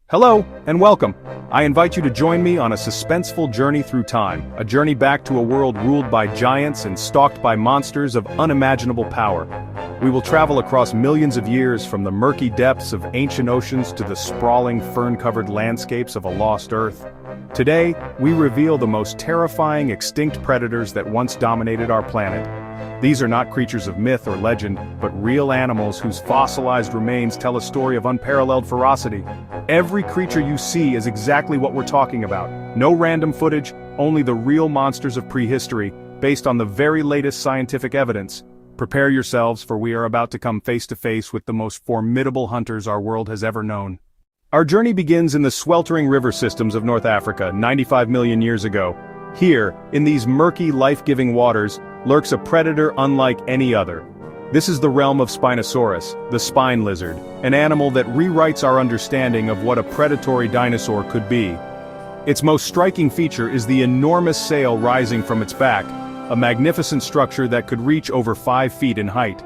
Hello, and welcome. I invite you to join me on a suspenseful journey through time, a journey back to a world ruled by giants and stalked by monsters of unimaginable power. We will travel across millions of years from the murky depths of ancient oceans to the sprawling fern-covered landscapes of a lost Earth. Today, we reveal the most terrifying extinct predators that once dominated our planet. These are not creatures of myth or legend, but real animals whose fossilized remains tell a story of unparalleled ferocity. Every creature you see is exactly what we're talking about. No random footage, only the real monsters of prehistory, based on the very latest scientific evidence. Prepare yourselves, for we are about to come face to face with the most formidable hunters our world has ever known. Our journey begins in the sweltering river systems of North Africa 95 million years ago. Here, in these murky, life-giving waters, lurks a predator unlike any other. This is the realm of Spinosaurus, the spine lizard, an animal that rewrites our understanding of what a predatory dinosaur could be. Its most striking feature is the enormous sail rising from its back, a magnificent structure that could reach over 5 feet in height.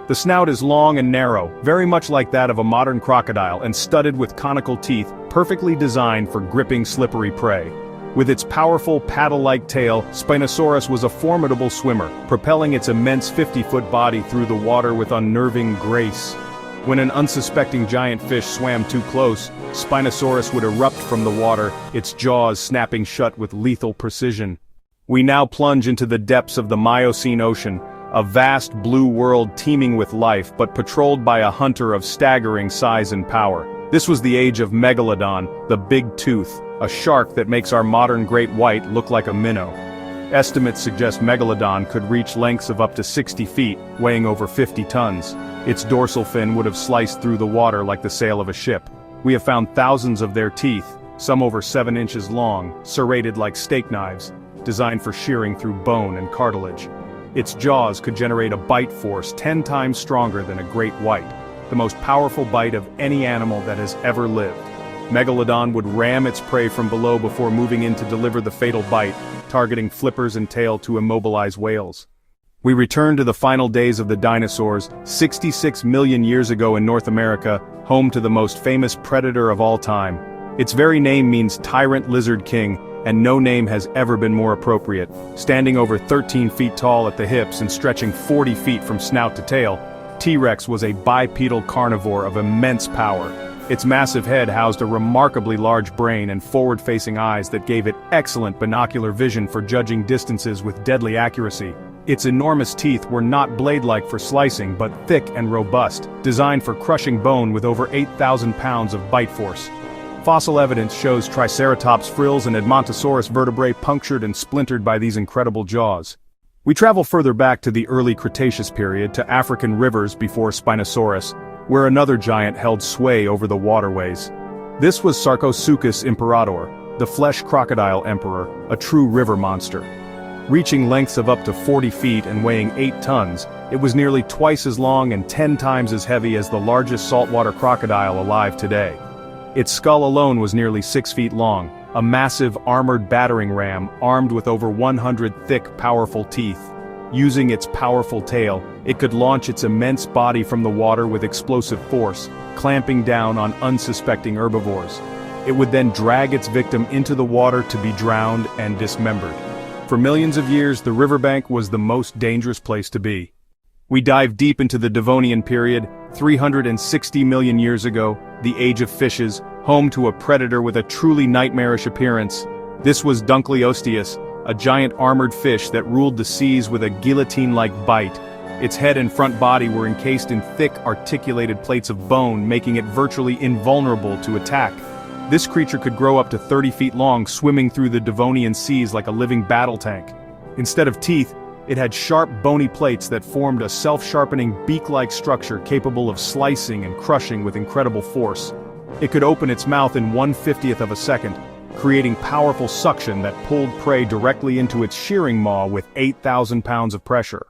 The snout is long and narrow, very much like that of a modern crocodile, and studded with conical teeth, perfectly designed for gripping slippery prey. With its powerful paddle-like tail, Spinosaurus was a formidable swimmer, propelling its immense 50-foot body through the water with unnerving grace. When an unsuspecting giant fish swam too close, Spinosaurus would erupt from the water, its jaws snapping shut with lethal precision. We now plunge into the depths of the Miocene Ocean, a vast blue world teeming with life but patrolled by a hunter of staggering size and power. This was the age of Megalodon, the big tooth, a shark that makes our modern great white look like a minnow. Estimates suggest Megalodon could reach lengths of up to 60 feet, weighing over 50 tons. Its dorsal fin would have sliced through the water like the sail of a ship. We have found thousands of their teeth, some over 7 inches long, serrated like steak knives, designed for shearing through bone and cartilage. Its jaws could generate a bite force 10 times stronger than a great white, the most powerful bite of any animal that has ever lived. Megalodon would ram its prey from below before moving in to deliver the fatal bite, targeting flippers and tail to immobilize whales. We return to the final days of the dinosaurs, 66 million years ago in North America, home to the most famous predator of all time. Its very name means tyrant lizard king, and no name has ever been more appropriate. Standing over 13 feet tall at the hips and stretching 40 feet from snout to tail, T-Rex was a bipedal carnivore of immense power. Its massive head housed a remarkably large brain and forward-facing eyes that gave it excellent binocular vision for judging distances with deadly accuracy. Its enormous teeth were not blade-like for slicing but thick and robust, designed for crushing bone with over 8,000 pounds of bite force. Fossil evidence shows Triceratops frills and Edmontosaurus vertebrae punctured and splintered by these incredible jaws. We travel further back to the early Cretaceous period to African rivers before Spinosaurus, where another giant held sway over the waterways. This was Sarcosuchus imperator, the flesh crocodile emperor, a true river monster. Reaching lengths of up to 40 feet and weighing 8 tons, it was nearly twice as long and 10 times as heavy as the largest saltwater crocodile alive today. Its skull alone was nearly 6 feet long, a massive armored battering ram armed with over 100 thick, powerful teeth. Using its powerful tail, it could launch its immense body from the water with explosive force, clamping down on unsuspecting herbivores. It would then drag its victim into the water to be drowned and dismembered. For millions of years, the riverbank was the most dangerous place to be. We dive deep into the Devonian period, 360 million years ago, the age of fishes, home to a predator with a truly nightmarish appearance. This was Dunkleosteus, a giant armored fish that ruled the seas with a guillotine-like bite. Its head and front body were encased in thick, articulated plates of bone, making it virtually invulnerable to attack. This creature could grow up to 30 feet long, swimming through the Devonian seas like a living battle tank. Instead of teeth, it had sharp, bony plates that formed a self-sharpening beak-like structure capable of slicing and crushing with incredible force. It could open its mouth in 1/50th of a second, creating powerful suction that pulled prey directly into its shearing maw with 8,000 pounds of pressure.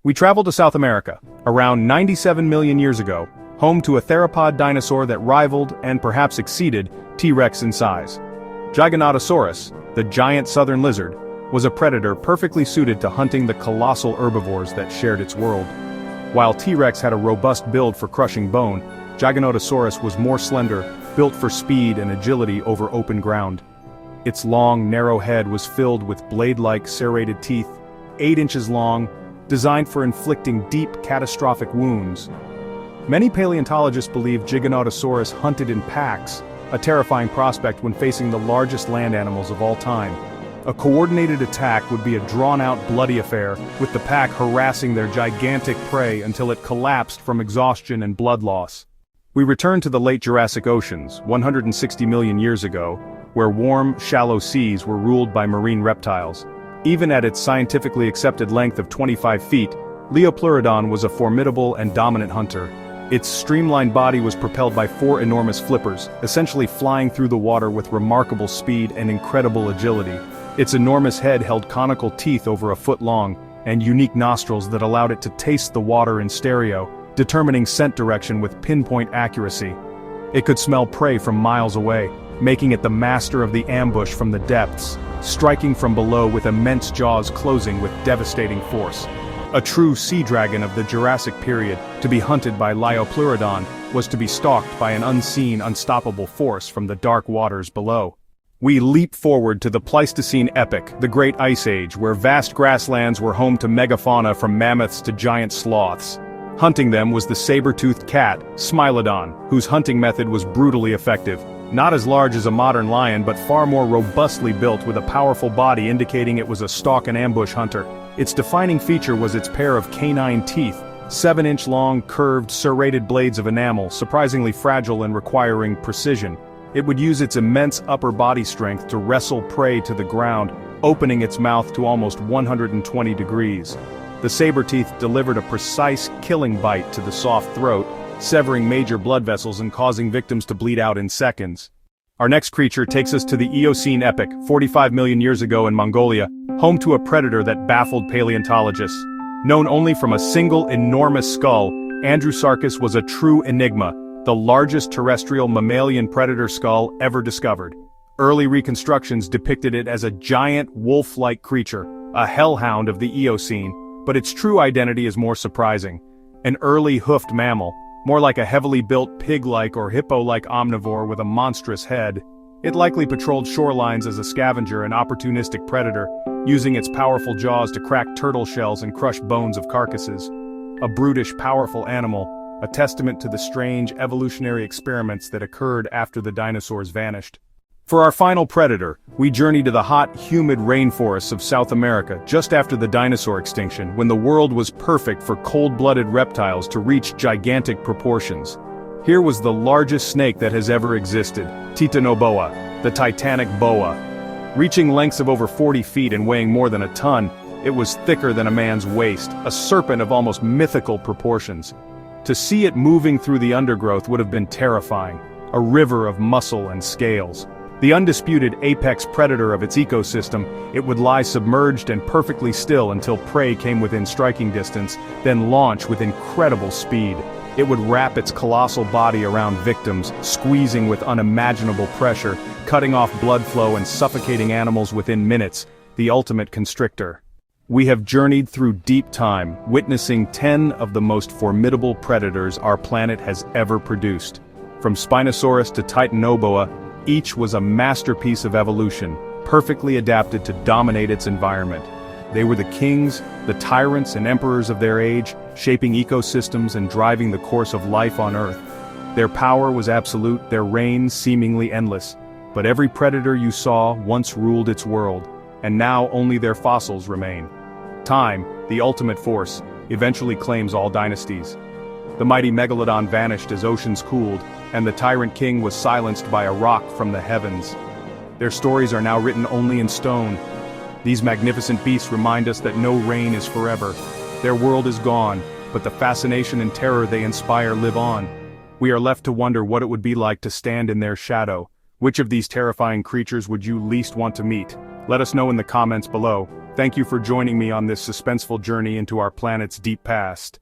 We travel to South America, around 97 million years ago, home to a theropod dinosaur that rivaled, and perhaps exceeded, T-Rex in size. Giganotosaurus, the giant southern lizard, was a predator perfectly suited to hunting the colossal herbivores that shared its world. While T-Rex had a robust build for crushing bone, Giganotosaurus was more slender, built for speed and agility over open ground. Its long, narrow head was filled with blade-like serrated teeth, 8 inches long, designed for inflicting deep, catastrophic wounds. Many paleontologists believe Giganotosaurus hunted in packs, a terrifying prospect when facing the largest land animals of all time. A coordinated attack would be a drawn-out, bloody affair, with the pack harassing their gigantic prey until it collapsed from exhaustion and blood loss. We return to the late Jurassic Oceans, 160 million years ago, where warm, shallow seas were ruled by marine reptiles. Even at its scientifically accepted length of 25 feet, Leopleurodon was a formidable and dominant hunter. Its streamlined body was propelled by 4 enormous flippers, essentially flying through the water with remarkable speed and incredible agility. Its enormous head held conical teeth over a foot long, and unique nostrils that allowed it to taste the water in stereo, determining scent direction with pinpoint accuracy. It could smell prey from miles away, making it the master of the ambush from the depths, striking from below with immense jaws closing with devastating force. A true sea dragon of the Jurassic period, to be hunted by Leopleurodon, was to be stalked by an unseen, unstoppable force from the dark waters below. We leap forward to the Pleistocene epoch, the Great Ice Age, where vast grasslands were home to megafauna from mammoths to giant sloths. Hunting them was the saber-toothed cat, Smilodon, whose hunting method was brutally effective. Not as large as a modern lion, but far more robustly built with a powerful body indicating it was a stalk and ambush hunter. Its defining feature was its pair of canine teeth, 7-inch long, curved, serrated blades of enamel, surprisingly fragile and requiring precision. It would use its immense upper body strength to wrestle prey to the ground, opening its mouth to almost 120 degrees. The saber teeth delivered a precise, killing bite to the soft throat, severing major blood vessels and causing victims to bleed out in seconds. Our next creature takes us to the Eocene epoch, 45 million years ago in Mongolia, home to a predator that baffled paleontologists. Known only from a single enormous skull, Andrewsarchus was a true enigma, the largest terrestrial mammalian predator skull ever discovered. Early reconstructions depicted it as a giant wolf-like creature, a hellhound of the Eocene, but its true identity is more surprising. An early hoofed mammal, more like a heavily built pig-like or hippo-like omnivore with a monstrous head. It likely patrolled shorelines as a scavenger and opportunistic predator, using its powerful jaws to crack turtle shells and crush bones of carcasses. A brutish, powerful animal, a testament to the strange evolutionary experiments that occurred after the dinosaurs vanished. For our final predator, we journey to the hot, humid rainforests of South America just after the dinosaur extinction, when the world was perfect for cold-blooded reptiles to reach gigantic proportions. Here was the largest snake that has ever existed, Titanoboa, the titanic boa. Reaching lengths of over 40 feet and weighing more than a ton, it was thicker than a man's waist, a serpent of almost mythical proportions. To see it moving through the undergrowth would have been terrifying, a river of muscle and scales. The undisputed apex predator of its ecosystem, it would lie submerged and perfectly still until prey came within striking distance, then launch with incredible speed. It would wrap its colossal body around victims, squeezing with unimaginable pressure, cutting off blood flow and suffocating animals within minutes, the ultimate constrictor. We have journeyed through deep time, witnessing 10 of the most formidable predators our planet has ever produced. From Spinosaurus to Titanoboa, each was a masterpiece of evolution, perfectly adapted to dominate its environment. They were the kings, the tyrants and emperors of their age, shaping ecosystems and driving the course of life on Earth. Their power was absolute, their reign seemingly endless. But every predator you saw once ruled its world, and now only their fossils remain. Time, the ultimate force, eventually claims all dynasties. The mighty Megalodon vanished as oceans cooled, and the tyrant king was silenced by a rock from the heavens. Their stories are now written only in stone. These magnificent beasts remind us that no reign is forever. Their world is gone, but the fascination and terror they inspire live on. We are left to wonder what it would be like to stand in their shadow. Which of these terrifying creatures would you least want to meet? Let us know in the comments below. Thank you for joining me on this suspenseful journey into our planet's deep past.